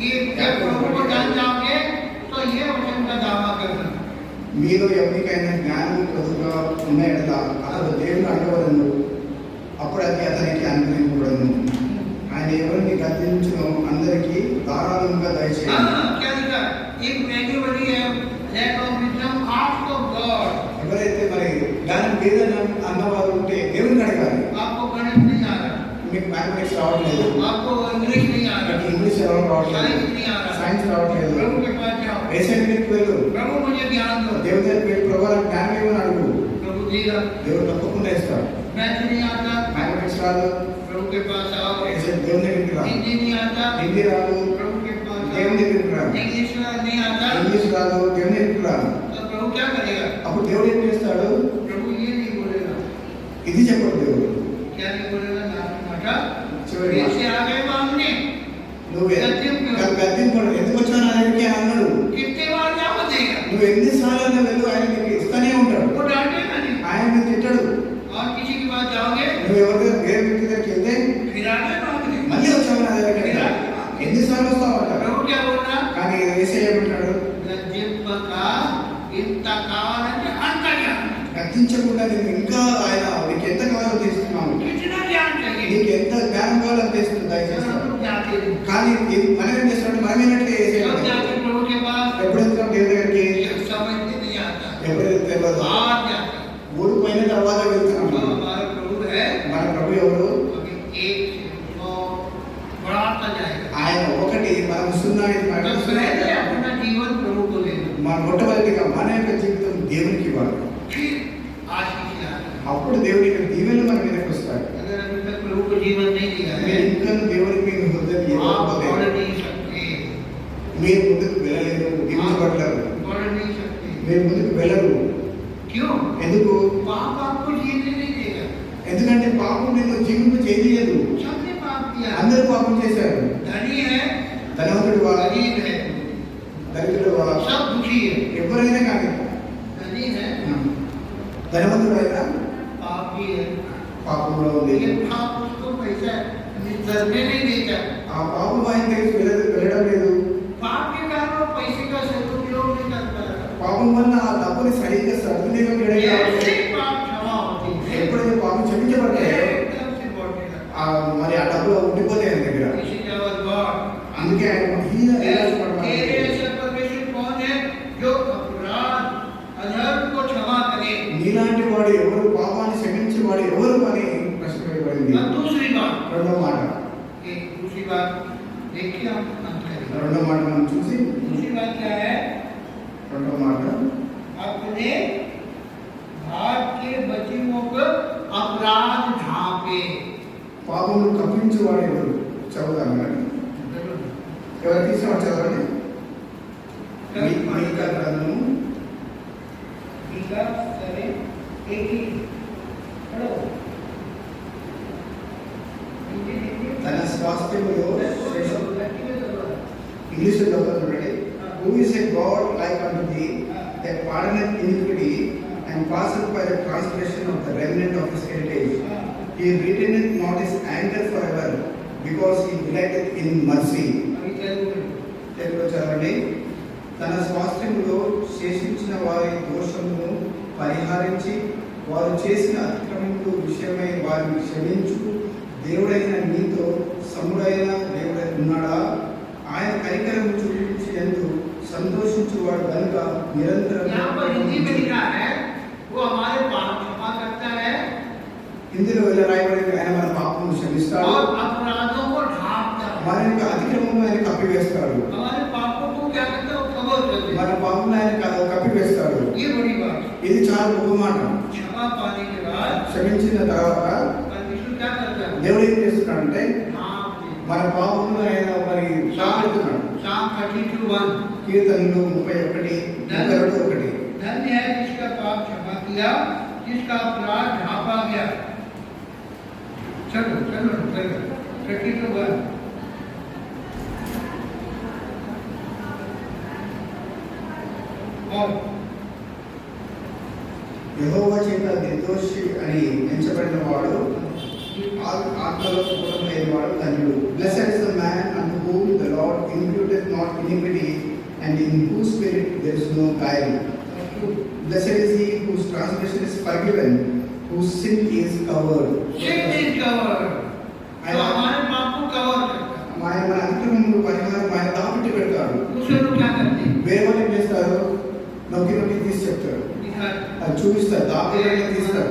ये जब प्रभु को जान जाओगे तो ये वचन का दावा करना। మీలో ఎవరికైనా జ్ఞానం కొద్దిగా ఉన్న ఎడల అతడు దేవుని అడగవలను, అప్పుడు అది అతనికి అనుగ్రహింపబడును. ఆయన ఎవరిని గద్దించునో అందరికీ ధారాళంగా దయచేయాలి. हाँ, क्या लिखा? If anybody have lack of wisdom, ask of God. ఎవరైతే మరి జ్ఞానం లేదని అన్నవారు ఉంటే దేవుని అడగాలి. आपको गणित नहीं आ रहा, మీకు మ్యాథమెటిక్స్ రావట్లేదు, आपको इंग्लिश नहीं आ మీకు रहा, ఇంగ్లీష్ రావట్లేదు, साइंस नहीं आ रहा, సైన్స్ రావట్లేదు, प्रभु के पास जाओ। ఏసైకి వెళ్ళు, प्रभु मुझे ज्ञान दो। దేవుని దగ్గరికి వెళ్ళి ప్రభు నాకు జ్ఞానం ఇవ్వని అడుగు. प्रभु देगा। దేవుడు తప్పకుండా ఇస్తాడు. मैथ नहीं आता, మ్యాథమెటిక్స్ రాదు, प्रभु के पास आओ। దేవుని దగ్గరికి రా. हिंदी नहीं आता, హిందీ రాదు, प्रभु के पास దేవుని आओ। దగ్గరికి రా. इंग्लिश नहीं आता, ఇంగ్లీష్ రాదు, దేవుని దగ్గరికి రా. तो प्रभु क्या करेगा? అప్పుడు దేవుడు ఏం చేస్తాడు? प्रभु ये नहीं बोलेगा। ఇది చెప్పడు దేవుడు. क्या नहीं बोलेगा? लास्ट माटा చివరి మాట. से आ गए मांगने। నువ్వు గద్దింపడు, ఎందుకు వచ్చావు నా దగ్గరికి అని అన్నాడు. कितने बार जाओ देगा? నువ్వు ఎన్నిసార్లు వెళ్ళు, ఆయన నీకు ఇస్తానే ఉంటాడు. वो डांटेगा नहीं। ఆయన నిన్ను తిట్టడు. और किसी के पास जाओगे నువ్వు ఎవరి దగ్గర వేరే వ్యక్తి దగ్గరికి వెళ్తే फिर आगे मांगने। మళ్ళీ వచ్చావు నా దగ్గరికి ఎన్నిసార్లు వస్తావు అంటారు. प्रभु क्या बोल रहा? కానీ యేసయ్య ఏమంటాడు? గద్దింపక ఇంతకాలం అంతగా గద్దించకుండా నేను ఇంకా ఆయన నీకు ఎంత కావాలో తీస్తున్నాను, कितना ज्ञान चाहिए? నీకు ఎంత జ్ఞానం కావాలో తీస్తుంది దయచేసి. हम जाते हैं। కానీ మనం ఏం చేస్తున్నాడు? మనం ఏంటంటే जब जाते प्रभु के पास ఎప్పుడు వెళ్తాం దేవుని దగ్గరికి? ये समझ में नहीं आता। ఎప్పుడు తెలియదు. आज जाते ఊడిపోయిన తర్వాత వెళ్తున్నాము. जो हमारा प्रभु है మన ప్రభు ఎవరు? अभी 1 से 100 बढ़ाता जाएगा। ఆయన ఒకటి మనం సున్నాని तो पहले अपना जीवन प्रभु को देना, మన మొట్టమొదటిగా మన యొక్క జీవితం దేవునికి ఇవ్వాలి. फिर आशीष आएगा। అప్పుడు దేవుని యొక్క దీవెనలు మన మీదకి వస్తాయి. अगर अभी तक प्रभु को जीवन नहीं दिया है, మీరు ఇంకా దేవునికి మీ హృదయం आप बढ़ ఇవ్వకపోతే नहीं सकते, మీరు ముందుకు వెళ్ళలేరు, దీవించబడలేరు. बढ़ नहीं सकते। మీరు ముందుకు వెళ్ళరు. क्यों? ఎందుకు? पाप आपको जीने नहीं देगा। ఎందుకంటే పాపం నేను జీవింపు చేయలేదు. सबने पाप किया। అందరూ పాపం చేశారు. धनी है, ధనవంతుడు వా, गरीब है, దరిద్రుడు వా, सब दुखी है। ఎవరైనా కానీ धनी है, ధనవంతుడు అయినా पापी है, పాపంలో ఉంది. लेकिन पाप उसको पैसा करने नहीं देता। ఆ పాపం ఆయన తెలిసి వెళ్ళడం లేదు. पाप के कारण वो पैसे का सदुपयोग नहीं करता है। పాపం వల్ల ఆ డబ్బుని సరిగ్గా సద్వినియోగం చేయడం కాదు. ऐसे पाप क्षमा होती है, ఎప్పుడైతే పాపం క్షమించబడితే एकदम से बढ़ने लगता మరి ఆ డబ్బులు ఉండిపోతాయి ఆయన దగ్గర. है। इसी का गॉड అందుకే ఆయన तेरे ऐसा परमेश्वर कौन है जो अपराध अधर्म को क्षमा करे? నీలాంటి వాడు ఎవరు, పాపాన్ని క్షమించి వాడు ఎవరు అని ప్రశ్న వేయబడింది. और दूसरी बात, రెండో మాట, एक दूसरी बात देखिए, हम अंत करें। రెండో మాట మనం చూసి दूसरी बात क्या है? రెండో మాట अपने भाग के बच्चों को अपराध ढांपे। పాపమును కప్పించి వాడు ఎవరు? చదువుదాం కానీ ఎవరు తీసిన చదవండి. మీకా గ్రంథము मीका 7:18 पढ़ो। తన స్వాస్థ్యములో ఇంగ్లీష్ లో చదువుతాడు. Who is a God like unto the that pardoneth iniquity and passeth by the transgression of the remnant of his heritage. He retaineth not his anger forever, because he delighteth in mercy. తెలుగులో చదవండి. తన స్వాస్థ్యములో శేషించిన వారి దోషమును పరిహరించి వారు చేసిన అతిక్రమముల విషయమై వారిని క్షమించు దేవుడైన నీతో సముడైన దేవుడై ఉన్నాడా? ఆయన కనికరము చూపించేందుకు సంతోషించువాడు కనుక నిరంతరం. यहाँ पर हिंदी में लिखा है वो हमारे पाप क्षमा करता है ఇందులో ఇలా రాయబడింది, ఆయన మన పాపమును క్షమిస్తాడు, और अपराधों को ढांपता है। మన యొక్క అతిక్రమము ఆయన కప్పివేస్తాడు, हमारे पापों को क्या करता है? वो कवर कर देता మన పాపమును ఆయన కప్పివేస్తాడు. है। ये बड़ी बात है। ఇది చాలా గొప్ప మాట. क्षमा पाने के बाद క్షమించిన తర్వాత परमेश्वर क्या करता है? దేవుడు ఏం చేస్తున్నాడంటే ढांप देता మన పాపమును ఆయన మరి క్షమిస్తున్నాడు. है। Psalm 32:1 కీర్తనలు 31:1 धन्य है जिसका पाप क्षमा किया, जिसका अपराध ढांपा गया। चलो चलो चलो 32:1 32:1 और యెహోవా చేత నిర్దోషి అని ఎంచబడిన వాడు ఆత్మలో పూర్ణమైన వాడు ధన్యుడు. Blessed is the man unto whom the Lord imputeth not iniquity, and in whose spirit there is no guile. Blessed is he whose transgression is forgiven, whose sin is covered. sin is covered. तो हमारे पाप को cover करता है. మన అక్రమములు పరిహారం ఆయన దాపెట్టి పెడతాడు. दूसरे लोग क्या करते हैं? వేరే వాళ్ళు ఏం చేస్తారు? నొక్కి నొక్కి తీసి చెప్తారు, అది చూపిస్తారు, దాపెట్టి తీస్తారు.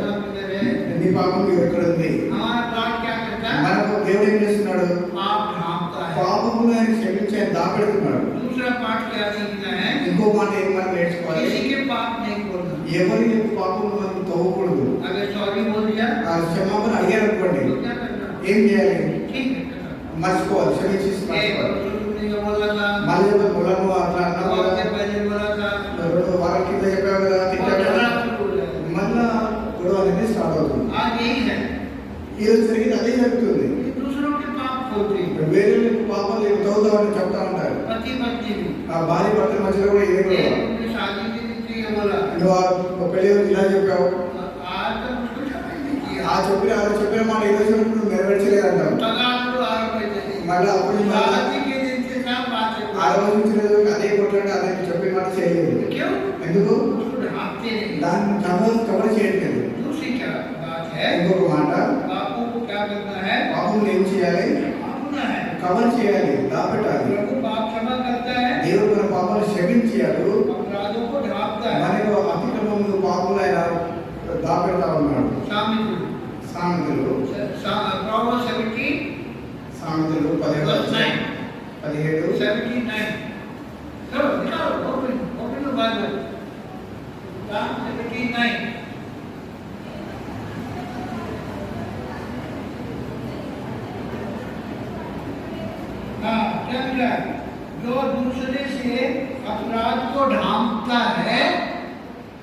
నీ పాపం ఎక్కడ ఉంది? हमारा प्लाट क्या करता है? మనకు దేవుడు ఏం చేస్తున్నాడు? पाप ढांपता है. పాపములను ఆయన క్షమించి ఆయన దాపెడుతున్నాడు. दूसरा पाठ क्या सीखना है? ఇంకో మాట ఏం మనం నేర్చుకోవాలి? किसी के पाप नहीं बोलना. ఎవరి పాపము మనం తవ్వకూడదు. अगर सॉरी बोल दिया ఆ క్షమాపణ అడిగారు అనుకోండి, तो क्या करना? ఏం చేయాలి? ठीक है. మర్చిపోవాలి, క్షమించి एक మర్చిపోవాలి. तुमने बोला था, మళ్ళీ పొలము అట్లా అన్నావు और కదా, पहले बोला था, 2 వారాల కింద చెప్పావు కదా, और తిట్టావు కదా, झगड़ा शुरू हो जाएगा. మళ్ళా గొడవ అనేది స్టార్ట్ అవుతుంది. आज यही है. ఈ రోజు జరిగింది అదే జరుగుతుంది. दूसरों के पाप खोलते हैं. వేరే పాపాలు ఏమి చదువుతామని చెప్తా ఉంటారు. पति पत्नी भी. ఆ భార్య భర్త మధ్యలో కూడా ఇదే గొడవ. एक उनकी शादी के दिन से ये बोला, నువ్వు ఆ పెళ్లి రోజు ఇలా చెప్పావు, आज तक उसको शादी नहीं किया. ఆ చెప్పిన మాట ఈ రోజు నువ్వు నెరవేర్చలేదు అంటావు. तलाक को आरोप देते हैं. మళ్ళీ అప్పుడు शादी के दिन से सब बातें ఆ రోజు నుంచి రోజు అదే కొట్లాడి అదే చెప్పిన మాట చేయలేదు. क्यों? ఎందుకు? उसको ढांपते नहीं. దాన్ని కవర్ చేయట్లేదు. दूसरी क्या बात है? ఇంకొక మాట, बापू को क्या करना है? పాపం ఏం చేయాలి? मानना है. కవర్ చేయాలి, దాపెట్టాలి. प्रभु पाप क्षमा करता है, దేవుడు మన పాపాలు క్షమించాడు, अपराधों को ढांपता है. మనకు అతిక్రమములు పాపములు ఆయన దాపెడతా ఉన్నాడు. सामिल సామెతలు Proverbs 17 సామెతలు 17 79. चलो निकालो, open the Bible. Psalm 17:9. हाँ, क्या लिखा है? जो दूसरे से अपराध को ढांपता है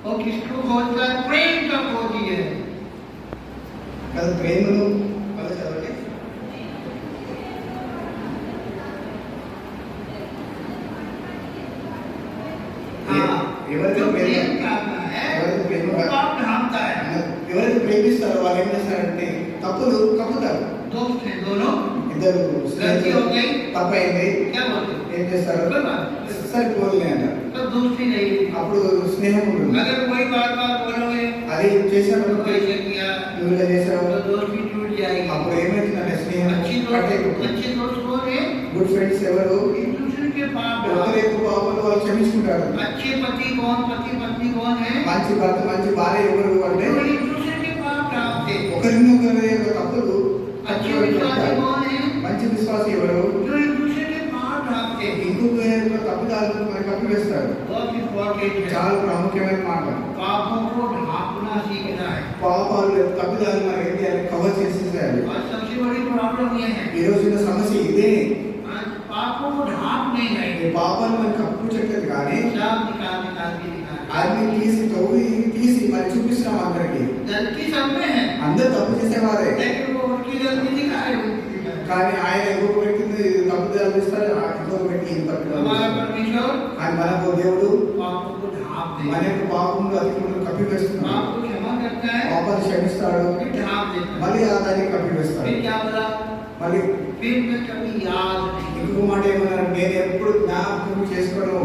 वो किसको खोजता है? प्रेम का खोजी है. కదా ప్రేమను మళ్ళీ చదవండి. हाँ, ఎవరైతే जो ప్రేమ प्रेम करता है ఎవరైతే ప్రేమ वो पाप ढांपता है. ఎవరైతే ప్రేమిస్తారో వాళ్ళు ఏం చేస్తారంటే తప్పులు కప్పుతారు. दोस्त हैं दोनों, ఇద్దరు गलती हो गई, తప్పైంది, क्या बोलते हैं? ఏం చేస్తారు? कोई बात नहीं. సరిపోలే అంట. तो दोस्ती नहीं. అప్పుడు స్నేహం ఉంటుంది. अगर कोई बार बार बोलोगे అది చేశారు, तो ऐसे किया నువ్వు ఇలా చేశావు, तो दोस्ती टूट जाएगी. అప్పుడు ఏమైతుందంటే స్నేహం अच्छी दोस्त कौन है? గుడ్ ఫ్రెండ్స్ ఎవరు? एक दूसरे के पाप ఒకరి యొక్క పాపాలు వాళ్ళు క్షమించుకుంటారు. अच्छे पति कौन, पति पत्नी कौन है? మంచి భర్త మంచి భార్య ఎవరు అంటే जो एक दूसरे के पाप ढांपते. ఒకరినొకరి యొక్క తప్పులు अच्छे विश्वासी कौन है? మంచి విశ్వాసి ఎవరు? जो एक दूसरे के पाप ढांपते. ఇంకొక యొక్క తప్పుదారులను మరి కప్పివేస్తారు. बहुत इंपॉर्टेंट है. చాలా ప్రాముఖ్యమైన మాట. पापों को ढांपना सीखना है. పాపాలు తప్పుదారులు మరి ఏం చేయాలి? కవర్ చేసేసేయాలి. और सबसे बड़ी प्रॉब्लम ये है, ఈ రోజున సమస్య ఇదే. आज पापों को ढांप नहीं ఈ रहे. పాపాలు మరి కప్పుచెట్టదు కానీ सब निकाल के అన్ని తీసి మరి చూపిస్తున్నాం అందరికి. गलती सब में है, అందరు తప్పు చేసేవారే, लेकिन वो उनकी गलती दिखाए. కానీ ఆయన ఇంకొక వ్యక్తిని తప్పుదారు చేస్తారు, ఇంకొక వ్యక్తి ఏం తప్పు हमारा परमेश्वर ఆయన మనకు దేవుడు पापों को ढांप మన देता है. యొక్క పాపములు అతిక్రమములు కప్పివేస్తున్నాడు. पाप को क्षमा करता है, పాపాలు క్షమిస్తాడు, फिर ढांप देता है. మళ్ళీ ఆ దాన్ని కప్పివేస్తాడు. फिर क्या बोला? మళ్ళీ फिर मैं कभी याद नहीं. ఇంకొక మాట ఏమన్నారు? నేను ఎప్పుడు జ్ఞాపకం చేసుకోను.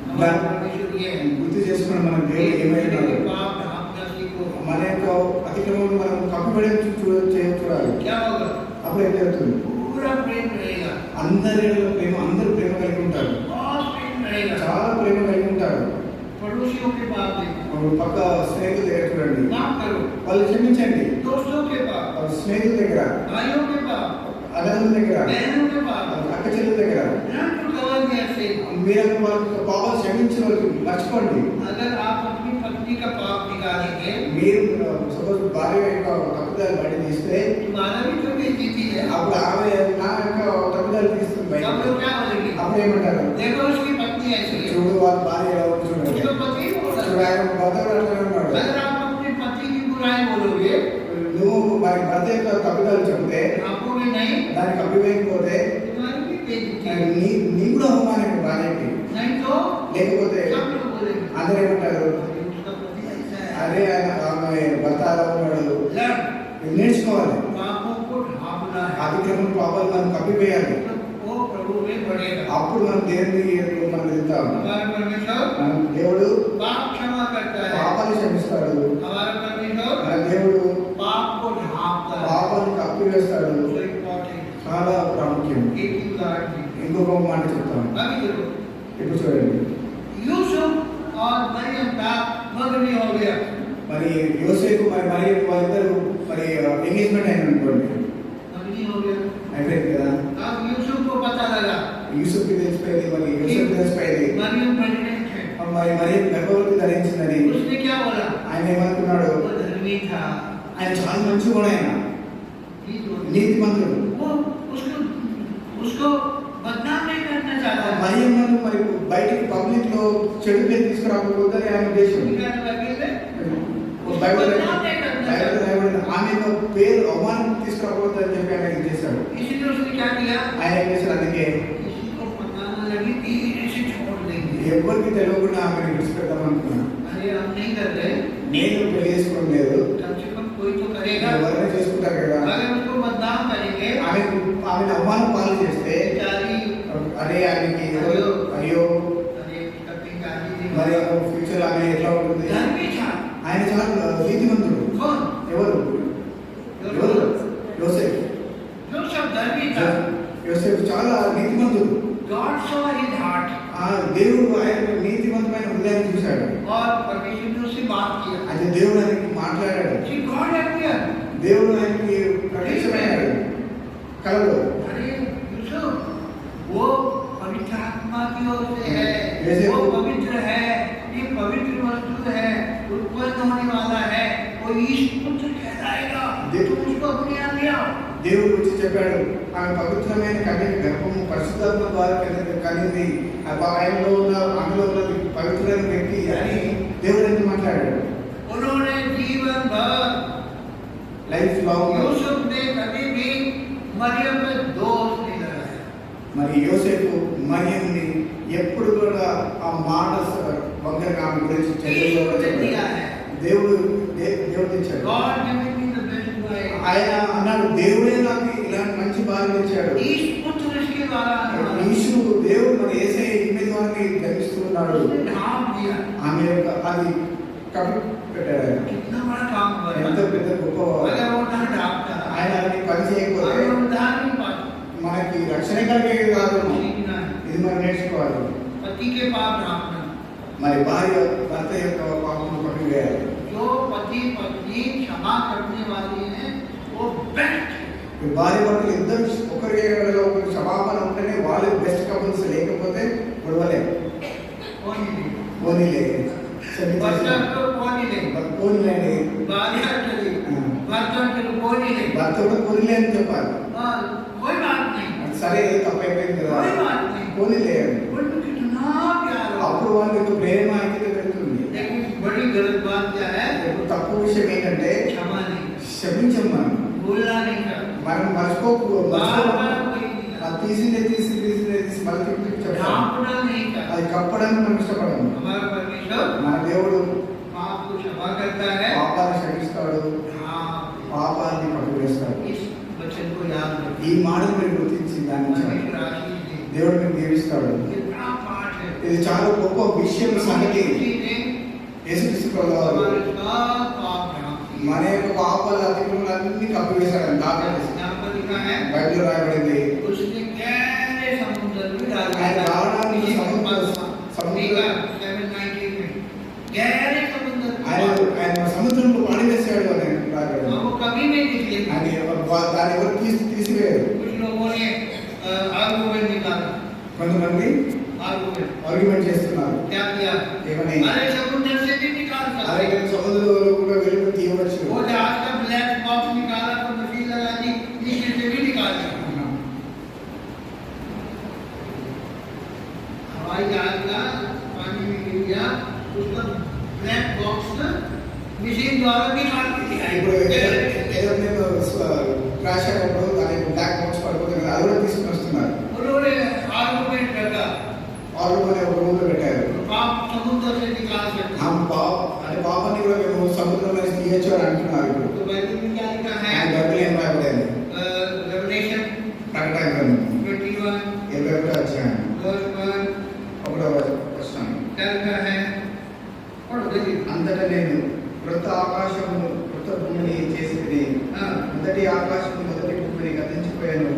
हमारा परमेश्वर ये है. గుర్తు చేసుకుని మన దేవుడు एक दूसरे ఏమైనా के पाप ढांपना सीखो. మన యొక్క అతిక్రమం మనం కప్పిపడే చూడాలి. क्या होगा? అప్పుడు ఏం జరుగుతుంది? पूरा प्रेम रहेगा, అందరి ప్రేమ, అందరూ ప్రేమ కలిగి ఉంటారు, बहुत प्रेम रहेगा. చాలా ప్రేమ కలిగి ఉంటారు. पड़ोसियों के पाप देखो, అప్పుడు పక్క స్నేహితుల దగ్గర చూడండి, माफ करो. వాళ్ళు క్షమించండి. दोस्तों के पाप, వాళ్ళ స్నేహితుల దగ్గర, भाइयों के पाप, అన్నదమ్ముల దగ్గర, बहनों के पाप, అక్క చెల్లెల దగ్గర Learn to cover their sin. మీరు వాళ్ళ పాపాలు క్షమించే వాళ్ళకి మర్చిపోండి. अगर आप अपनी पत्नी का पाप निकालेंगे, మీరు సపోజ్ భార్య యొక్క తప్పుదారి బయట తీస్తే तुम्हारा भी तो बेइज्जती है. అప్పుడు ఆమె నా యొక్క తప్పుదారి తీస్తుంది బయట. सब लोग क्या बोलेंगे? అప్పుడు ఏమంటారు? देखो उसकी पत्नी ऐसी है, చూడు వాళ్ళ భార్య ఎలా ఉంది చూడండి. उसका पति बोल रहा చూడు है. ఆయన భర్త కూడా అట్లనే ఉన్నాడు. अगर आप अपने पति की बुराई बोलोगे, నువ్వు మరి భర్త యొక్క తప్పుదారి చెప్తే आपको भी नहीं, దానికి అభివేయకపోతే तुम्हारी भी बेइज्जती है. నీ కూడా అవమానం భార్యకి. नहीं तो లేకపోతే सब लोग बोलेंगे అందరూ ఏమంటారు, अरे उसका पति ऐसा है అరే ఆమె భర్త అలా ఉన్నాడు. लड़ ఇది నేర్చుకోవాలి. पापों को ढांपना है అతిక్రమం పాపాలు మనం కప్పివేయాలి. तो वो प्रभु में बढ़ेगा అప్పుడు మనం దేవుని ఎదురు మనం వెళ్తాం. हमारा परमेश्वर మనం దేవుడు पाप क्षमा करता है పాపాలు క్షమిస్తాడు. हमारा परमेश्वर మన దేవుడు पाप को ढांपता है పాపాలను కప్పివేస్తాడు. So important. చాలా ప్రాముఖ్యం. एक ही उदाहरण दी ఇంకొక మాట చెప్తాను. अभी देखो ఇప్పుడు చూడండి, यूसुफ और मरियम का मगनी हो गया మరి యోసేపు మరి మరియ వాళ్ళిద్దరు మరి ఎంగేజ్మెంట్ అయిన అనుకోండి, मगनी हो गया అయిపోయింది కదా. अब यूसुफ को पता लगा యూసుఫ్కి తెలిసిపోయింది, మరి యోసేపు తెలిసిపోయింది, मरियम प्रेग्नेंट है మరి మరియ గర్భవతి ధరించిందని. उसने क्या बोला ఆయన ఏమనుకున్నాడు, वो धर्मी था ఆయన చాలా మంచి కూడా ఆయన నీతిమంతుడు. वो उसको उसको बदनाम नहीं करना चाहता था మరియమ్మను మరి బయటికి పబ్లిక్ లో చెడు పేరు తీసుకురాకపోతే ఆయన ఉద్దేశం. निकालने लगे थे బైబిల్ बदनाम नहीं करना चाहता రాయబడిన ఆమె పేరు అవమానం తీసుకురాకూడదు అని చెప్పి ఆయన ఏం చేశాడు. इसीलिए उसने क्या किया ఆయన ఏం చేశాడు, అందుకే किसी को पता न लगे धीरे से छोड़ देंगे ఎవరికి తెలియకుండా ఆమెను విడిచిపెడదాం అనుకున్నాను. अरे हम नहीं कर रहे నేను పెళ్లి చేసుకోవడం లేదు, कम से कम कोई तो करेगा ఎవరైనా చేసుకుంటారు కదా. अगर उसको बदनाम करेंगे ఆమెను అవమానం పాలు చేస్తే बेचारी అరే ఆయనకి అయ్యో अरे कभी गाली మరి नहीं ఫ్యూచర్ ఆమె ఎట్లా ఉంటుంది. घर भी था ఆయన చాలా నీతిమంతుడు. कौन ఎవరు ఎవరు యోసేపు. जो सब घर भी था యోసేపు చాలా నీతిమంతుడు. God saw his heart ఆ దేవుడు ఆయన నీతివంతమైన హృదయాన్ని చూశాడు. और परमेश्वर ने उससे बात किया అయితే దేవుడు ఆయనకి మాట్లాడాడు. कि God appeared దేవుడు ఆయనకి ప్రత్యక్షమయ్యాడు కలలో. अरे यूसुफ वो पवित्र आत्मा की ओर से है जैसे वो पवित्र है ये पवित्र वस्तु है उत्पन्न होने वाला है वो ईश्वर पुत्र कहलाएगा देखो। तुम उसको अपने यहाँ ले आओ దేవుడు వచ్చి చెప్పాడు, ఆమె పవిత్రమైన కన్యక గర్భము పరిశుద్ధాత్మ ద్వారా కలిగింది, ఆయనలో ఉన్న ఆమెలో ఉన్న పవిత్రమైన వ్యక్తి అని దేవుడు ఎందుకు మాట్లాడాడు. उन्होंने जीवन भर లైఫ్ లాంగ్ यूसुफ ने कभी भी मरियम पे दोष नहीं लगाया మరి యోసేపు మరియంని ఎప్పుడు కూడా ఆ మాట వంకరగా ఆమె గురించి ईश्वर ने दिया है దేవుడు ఇచ్చాడు. God giving me the best wife ఆయన అన్నాడు, దేవుడే నాకు ఇలాంటి మంచి భార్య ఇచ్చాడు. ईश्वर पुत्र इसके द्वारा ఈశ్వరుడు దేవుడు మరి యేసే ఈమె ద్వారా జన్మిస్తున్నాడు. उसने ढांप दिया ఆమె యొక్క అది కప్పి పెట్టాడు. ఆయన कितना बड़ा काम हुआ ఎంత పెద్ద గొప్ప अगर वो ना ढांपता ఆయన అది పని చేయకపోతే हमें उद्धार नहीं पाते మనకి రక్షణ కలిగేది కాదు. सीखना है ఇది మనం నేర్చుకోవాలి. पति के पाप ढांपना మరి భర్త యొక్క పాపం కప్పివేయాలి. जो पति पत्नी क्षमा करने वाली है वो बेस्ट ఈ భార్య భర్తలు ఇద్దరు ఒకరి ఒకరి క్షమాపణ ఉంటేనే వాళ్ళు బెస్ట్ కపుల్స్, లేకపోతే గొడవలే. कौन नहीं పోనీలే बच्चा तो कौन ही नहीं పోనీలేండి. बाहर चली बच्चा चलो कौन ही नहीं భర్త కూడా పోనీలే అని చెప్పాలి. कोई बात नहीं సరే తప్పైపోయింది కదా, कोई बात नहीं పోనీలే అని. उनको कितना प्यार हो అప్పుడు వాళ్ళ యొక్క ప్రేమ ఐక్యత పెరుగుతుంది. लेकिन बड़ी गलत बात क्या है ఇప్పుడు తప్పు విషయం ఏంటంటే क्षमा नहीं క్షమించం మనం भूलना नहीं कर మనం बार बार कोई नहीं कर తీసి మళ్ళీ చెప్పాలి. ढांपना नहीं कर అది కప్పడానికి మనం ఇష్టపడము. हमारा परमेश्वर మన దేవుడు पाप को क्षमा करता है పాపాన్ని క్షమిస్తాడు, हाँ పాపాన్ని కప్పివేస్తాడు. इस वचन को याद रखिए ఈ మాటను మీరు గుర్తించి దాన్ని परमेश्वर आशीष दे దేవుడు మీకు దీవిస్తాడు. ये बड़ा पाठ है ఇది చాలా గొప్ప విషయం సంగతి. उसी ने యేసుక్రీస్తు ప్రభువారు हमारे सब पाप ढांप दिए మన యొక్క పాపాలు అతిక్రమణలన్నీ కప్పివేశాడు. यहाँ पर लिखा है బైబిల్లో రాయబడింది, उसने गहरे समुद्र में डाल ఆయన दिया రావడానికి इसी సముద్ర देखा 790 में गहरे समुद्र ఆయన సముద్రంలో పడివేశాడు అని రాయబడింది. वो कभी नहीं निकले ఆయన దాన్ని ఎవరు తీసివేయరు. कुछ लोगों ने आर्गुमेंट निकाला కొంతమంది आर्गुमेंट ఆర్గ్యుమెంట్ చేస్తున్నారు. क्या किया ఏమని, अरे समुद्र से भी निकाल అరే सकते నేను సముద్రంలో కూడా వెళ్ళి తీయవచ్చు. वो जहाज का ब्लैक बॉक्स निकाला तो मशीन लगा दी नीचे से भी निकाल दिया हवाई जहाज का पानी में गिर गया उसका ब्लैक बॉक्स मशीन द्वारा निकाल दिया ఇప్పుడు ఏదో క్రాష్ అయినప్పుడు దాని బ్లాక్ బాక్స్ పడిపోతుంది కదా, అది కూడా తీసుకుని వస్తున్నారు. उन्होंने आर्गुमेंट रखा వాళ్ళు ఒక రూమ్ లో పెట్టారు. पाप समुद्र से निकाल सकते हैं। हम पाप అనే పాపాన్ని కూడా మేము సముద్రంలో తీయొచ్చు అని అంటున్నారు ఇప్పుడు. तो बाइबल में क्या लिखा है? అండ్ బైబిల్ ఏం రాయబడింది? रेवलेशन ప్రకటన గ్రంథం 21 21వ అధ్యాయం verse 1 ఒకటవ వచనం. क्या लिखा है? पढ़ो देखिए। అంతటా నేను క్రొత్త ఆకాశమును క్రొత్త భూమిని చేసితిని. మొదటి ఆకాశము మొదటి భూమిని గతించిపోయాను.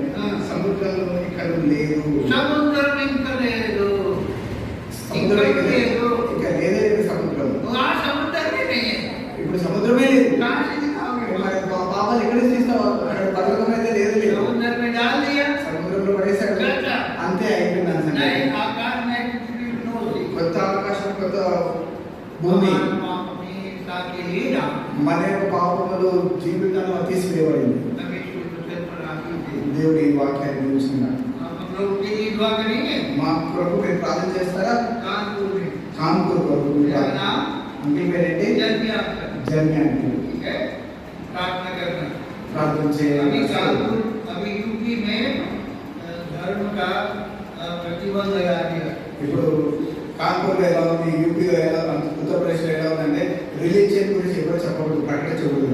సముద్రము ఇక లేదు. समुद्र में లేదు సముద్రం ఇక లేదు. ఇక లేదే సముద్రం. वहाँ समुद्र में नहीं है। ఇప్పుడు సముద్రమే లేదు. कहाँ से दिखाओगे? మరి పాపాలు ఎక్కడ తీస్తావు? అక్కడ పర్వతం అయితే లేదు లేదు. समुद्र में डाल दिया। సముద్రంలో పడేశాడు. అంతే అయిపోయింది అన్నమాట. नहीं आकाश में कुछ भी नहीं। కొత్త ఆకాశం కొత్త భూమి మన యొక్క పాపములు జీవితంలో తీసివేయబడింది. దేవుడి ఈ వాక్యాన్ని చూస్తున్నాడు. మా కొరకు మీరు ప్రార్థన చేస్తారా? కాన్పూర్ కొరకు అంకిల్ పేరేంటి? జర్మి అంటే ప్రార్థన చేయాలి. ఇప్పుడు కాన్పూర్లో ఎలా ఉంది, యూపీలో ఎలా ఉంది, ఉత్తరప్రదేశ్లో ఎలా ఉందంటే రిలీజియన్ గురించి ఎవరు చెప్పకూడదు, ప్రకటించకూడదు.